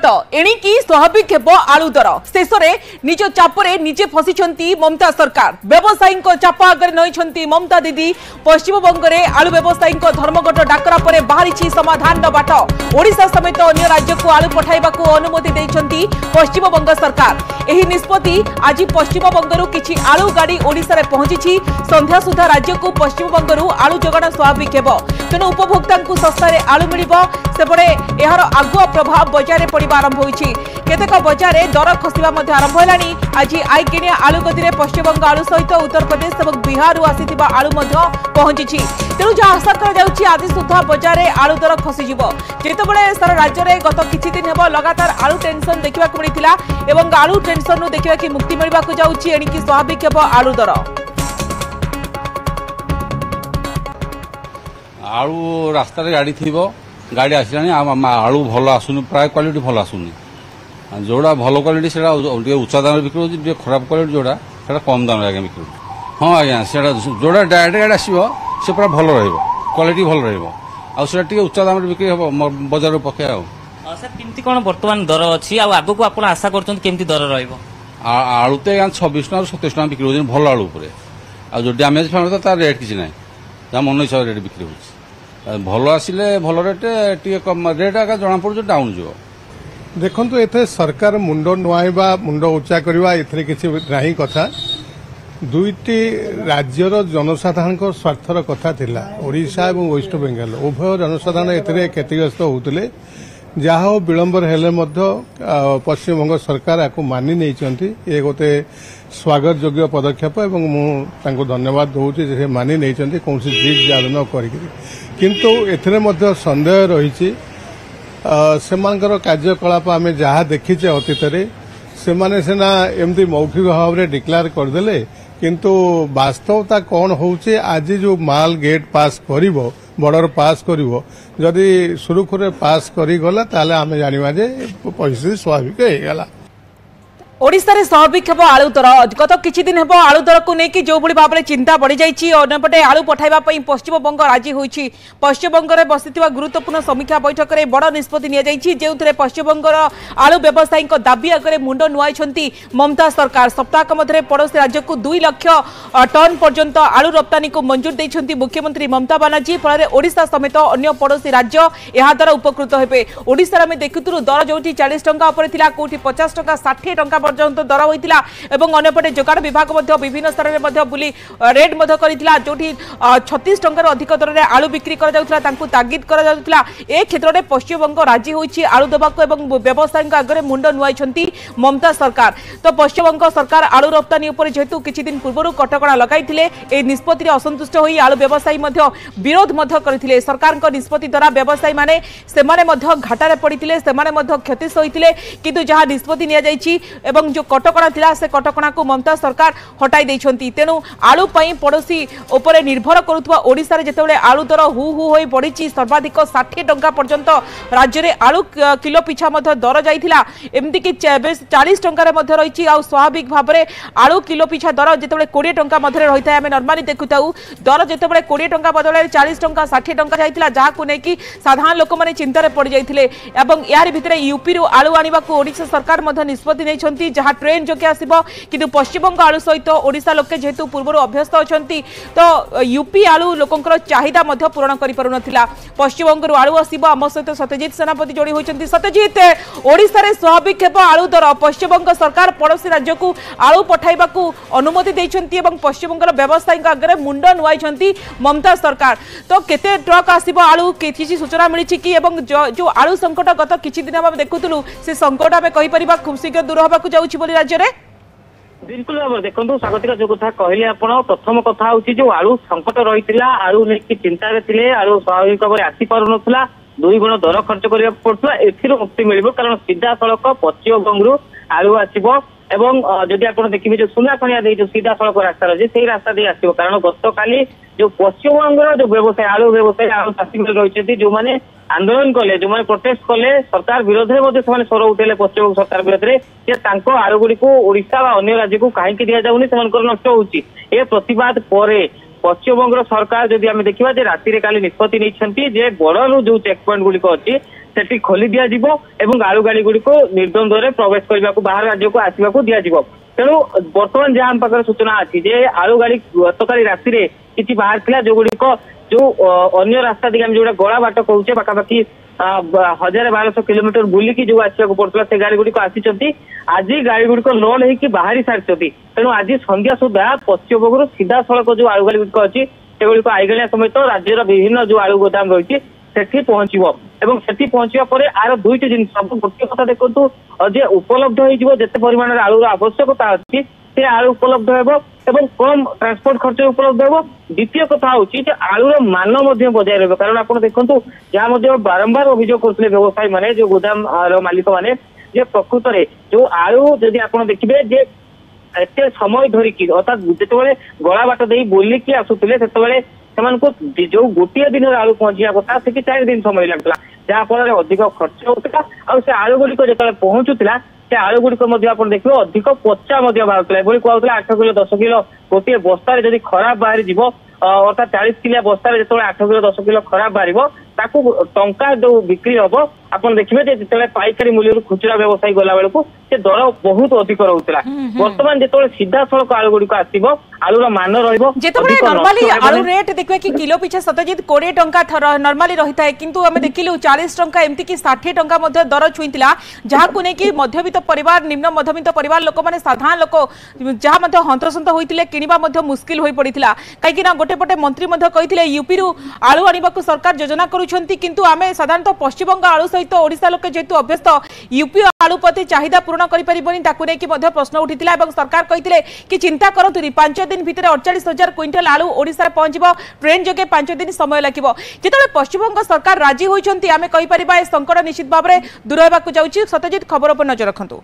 संकट एणिकी स्वाभाविक हेब आलू दर शेष में निज चापरे निजे फसी ममता सरकार व्यवसायी चाप आगे नई ममता दीदी पश्चिमबंग में आलू व्यवसायी धर्मघट डाकरा पर बाहरी समाधान बाट ओडिशा समेत अन्य राज्य को आलू पठाइबा अनुमति देइछंती पश्चिमबंग सरकार। एही निष्पत्ति आज पश्चिमबंगरू किछि आलू गाड़ी ओडिशा रे पहुंची संध्या सुधा राज्य को पश्चिमबंगरू आलू जोगाण स्वाभाविक हेब तेणु उपभोक्ता सस्तार आलू मिलिब सेपटे यार आगुआ प्रभाव बजार पड़ा आरंभ होइछि। केतेक बजार दर खसिबा आरंभ होलानी। आज आईकिनिया आलू गति में पश्चिमबंग आलू सहित उत्तर प्रदेश और बिहार आसीथिबा आलू पहुंची तेणु जहाँ आशा कर आज सुधा बजार आलू दर खसीजिव जेतेबेले सारा राज्य में गत किछि दिन हेब लगातार आलू टेंशन देखा मिलता एवं आलू टेंशन देखा कि मुक्ति मिलवा जाऊँगी एणिकी स्वाभाविक हेब आलू दर। आलू रास्ता गाड़ी थी गाड़ी आसला आलू भल आसुनी प्राय क्वालिटी भल आसुनी जोड़ा भल क्वालिटी से उच्चा दाम बिक्री हो खराब क्वालिटी जोड़ा से कम दाम आगे बिक्री हाँ आज्ञा से जोड़ा डायरेक्ट गाड़ी आसो से पूरा भल क्वालिटी भल रहा उच्चा दाम बिक्री हम बजार पके सर केमती कौन बर्तमान दर अच्छी आग को आप आशा करमती दर आलू तो 26 टका 27 टका बिक्री हो भल आलू जो डैमेज फैमेज तार रेट किसी ना जहाँ मन हिसाब रेट बिक्री हो भल आसिले भल रेट टे कम रेट आगे जना पड़े डाउन जो देखु एथे सरकार मुंड नुआइबा मुंड उच्चा करवा एथरे किसी नाही कथा दुईटी राज्यर जनसाधारण स्वार्थर कथा थिला ओडिशा और वेस्ट बेंगल उभय जनसाधारण एथरे क्षतिग्रस्त होउतले जहा विलंबर हेले पश्चिमबंग सरकार आपको मानि नहीं ये गोटे स्वागत योग्य पदक्षेप एवं मुझे धन्यवाद दूसरी से मानि नहीं कौन जिद जाद न किंतु एथरे मध्य संदेह रही सेमानकर कार्यकलाप आम जहाँ देखीचे अतीत से सीना एमती मौखिक भाव में डिक्लेयर करदे किंतु वास्तवता कौन होचे आज जो माल गेट पास करिवो बॉर्डर पास करिवो जदि सुरुखुरे पास करिगला ताले आमे जानिबा जे परिस्थिति स्वाभाविक हेगला। ओडिशा रे स्वाभाविक हेब आलू दर गत किछि दिन हेब आलू दर को लेकिन जो भाव में चिंता बढ़ी जाइए अन्यपटे आलू पठाइबा पश्चिमबंग राजी होइछि। पश्चिमबंग में बसिथिबा गुरुत्वपूर्ण समीक्षा बैठक में बड़ निष्पत्ति निया जाइछि जेउथरे पश्चिमबंगर आलू व्यवसायी दाबी आगे मुंड नुआइछंती ममता सरकार। सप्ताह मध्य पड़ोसी राज्य को 2 लाख टन पर्यंत आलू रप्तानी को मंजूर देइछंती मुख्यमंत्री ममता बानार्जी फल ओडिशा समेत अन्य पड़ोसी राज्य यह द्वारा उपकृत हेबे। ओडिशा में देखुथुरु दर जोठी 40 टंका उपर थिला कोठी 50 टंका 60 टंका पर्यंत दर होइतिला एवं अन्यपटे जोगाड़ विभाग विभिन्न स्तर में बुली रेड जो 36 टंकार अधिक दर में आलू बिक्री तागिद ए क्षेत्र में पश्चिमबंग राजी होइछि आलू देवाक एवं व्यवसायी आगे मुंड नुआइछंती ममता सरकार। तो पश्चिमबंग सरकार आलू रप्तानी उपर जेहेतु किछि दिन पूर्व कटकणा लगाइथिले ए निष्पत्ति असंतुष्ट होई आलू व्यवसायी विरोध करथिले। सरकार निष्पत्ति द्वारा व्यवसायी माने घाटारे पड़िथिले क्षति सहिथिले किंतु जहाँ निष्पत्ति निया जाइछि एवं जो कटकणा थिला से कटकणा को ममता सरकार हटाई देइछंती। तेणु आलू पई पड़ोसी उपरे निर्भर करुवा ओडिशा रे जेतेबेले आलू दर हु हु होई बढ़ी सर्वाधिक 60 टंका पर्यंत राज्य में आलू किलो पिछा दर जाइथिला एमती कि 40 टंका रही स्वाभाविक भाव में आलू किलो पिछा दर जेतेबेले 20 टंका रही है आम नर्माली देखुताऊ दर जेतेबेले 20 टंका बदल 40 टंका 60 टंका जाइथिला जहां नहीं साधारण लोक मैंने चिंतार पड़ जाइथिले एवं यार भितर यूपी रु आलू आनिबा को ओडिशा सरकार निष्पत्ति नहीं जहाँ ट्रेन जोगे आसब कि पश्चिमबंग आलू सहित ओडिशा लोके जेहेतु पूर्व अभ्यस्त अच्छा तो यूपी आलू लोकंर चाहिदा पूरण कर पश्चिमबंग आलू आसब आम सहित सत्यजित सेनापति जोड़ी होती। सत्यजित ओडिशा रे स्वाभाविक हेब आलू दर पश्चिमबंग सरकार पड़ोसी राज्य को आलू पठाइबा अनुमति देइछंती एवं पश्चिमबंग व्यवसायी आगे मुंड नुआइछंती ममता सरकार। तो केते ट्रक आसब आलू किसी सूचना मिली कि जो आलू संकट गत किछि दिन आम देखुलु से संकट आम कहीपर खूब शीघ्र दूर होगा जाऊँगी राज्य में बिल्कुल भाव देखो स्वागतिका जो कथा कहले आप प्रथम कथा हूँ जो आलू संकट रही आलू नहीं चिंतार थे आलू स्वाभाविक भाव में आसी पार ना 2 गुण दर खर्च करने पड़ता ए मुक्ति मिल कारण सीधा सड़क पश्चिमबंग आलू आसब एवं जदि आप देखिए जो सुनाखणिया जो सीधा सड़क रास्ता रही है रास्ता दे आसो कारण गत काली जो पश्चिमबंग जो व्यवसाय आलू चाषी रही जो मैंने आंदोलन कले जो मैंने प्रोटेस्ट कले सरकार विरोध में स्वर उठे पश्चिमबंग सरकार विरोध में आलू गुड़ी को ओडिशा अन्य राज्य को कहीं दि जाऊनी से नष्ट होती प्रतिवाद पर पश्चिमबंग सरकार जदि आम देखा राति काली निष्पत्ति नहीं बड़ू जो चेक पॉइंट गुड़िक अच्छी सेठी खोली दिया जिवो एवं आलू गाड़ी गुड़ी को निर्द्वंद्व प्रवेश करने को बाहर राज्य को आसवाक दिया जिवो। तेणु बर्तमान जहाँ आम पाखे सूचना अच्छी जे आलू गाड़ी गतकाली राति किसी बाहर थिला जो गुड़िक जो अन्य रास्ता दिखे आम जो गला बाट कहे पाखापाखि 1000-1200 किलोमीटर बुलिकी जो आसवाक पड़ता से गाड़ी गुड़िक आसी आज गाड़ी गुड़िक लोड होकर बाहरी सारी तेणु आज संध्या सुधा पश्चिमबंग सीधा सड़क जो आलू गाड़ी गुड़िक अच्छी सेगुड़िक आईगलिया समेत राज्यर विभिन्न जो आलू गोदाम रही सेठी पहुंचो एवं सेठी पहुंचा पर आर दुईट जिन सब गोटे कथा देखो जे उपलब्ध होते परिमाण आलूर आवश्यकता अच्छी से आलू उपलब्ध एवं कम ट्रांसपोर्ट खर्च उपलब्ध हो। द्वितीय कथा हूँ आलूर मान बजाय रहा कारण आप देखु जहाँ बारंबार अभियोग करते व्यवसायी मैंने जो गोदाम मालिक मैंने प्रकृत में जो आलू जदि आप देखिए जे एत समय धरिकी अर्थात जिते गला बाट दे बोलिकी आसुले से जो गोटे दिन आलू पहुंचा कथा से 4 दिन समय लगता जहाँफल अधिक खर्च होता आ आलू गुड़िक जो पहुंचुला से आलू गुड़िक देखिए अधिक पचा बाहर कहला 8 किलो 10 किलो गोटे बस्तार जब खराब बाहरी जीव अर्थात 40 किलिया बस्तार जो 8 किलो 10 किलो खराब बाहर टंका जो बिक्री हम आप देखिए जो पाइकारी मूल्य खुचरा व्यवसायी गला बेलू से दर बहुत अधिक रोला बर्तमान जो सीधा सड़क आलू गुड़िक आसो आलूर मान नॉर्मली आलू रेट देखिए कि किलो पिछा सत्यजित 20 टंका नॉर्मली रही है किंतु आम देखिलु 40 टंका एमती कि 60 टंका दर छुईला जहाँ नहीं मध्यवित्त परिवार निम्न मध्यवित्त परिवार लोक मैंने साधारण लोक जहाँ हंतसंत होते किणवा मुस्किल हो पड़ा कहीं गोटे पटे मंत्री कहते यूपी आलू आने को सरकार योजना किंतु आम साधारणतः पश्चिमबंग आलू सहित ओडिशा लोक जेहेतु अभ्यस्त यूपी आलू प्रति चाहिदा पूर्ण कर प्रश्न उठिला सरकार कहते कि चिंता करूँ 5 दिन भितर 48,000 क्विंटल आलू ओडिशा पहुंचब ट्रेन जोगे 5 दिन समय लगे जिते पश्चिमबंग सरकार राजी होती आम कहीपर संकट निश्चित भाव में दूर होगा जाऊँगी। सत्यजित खबर पर नजर रखु।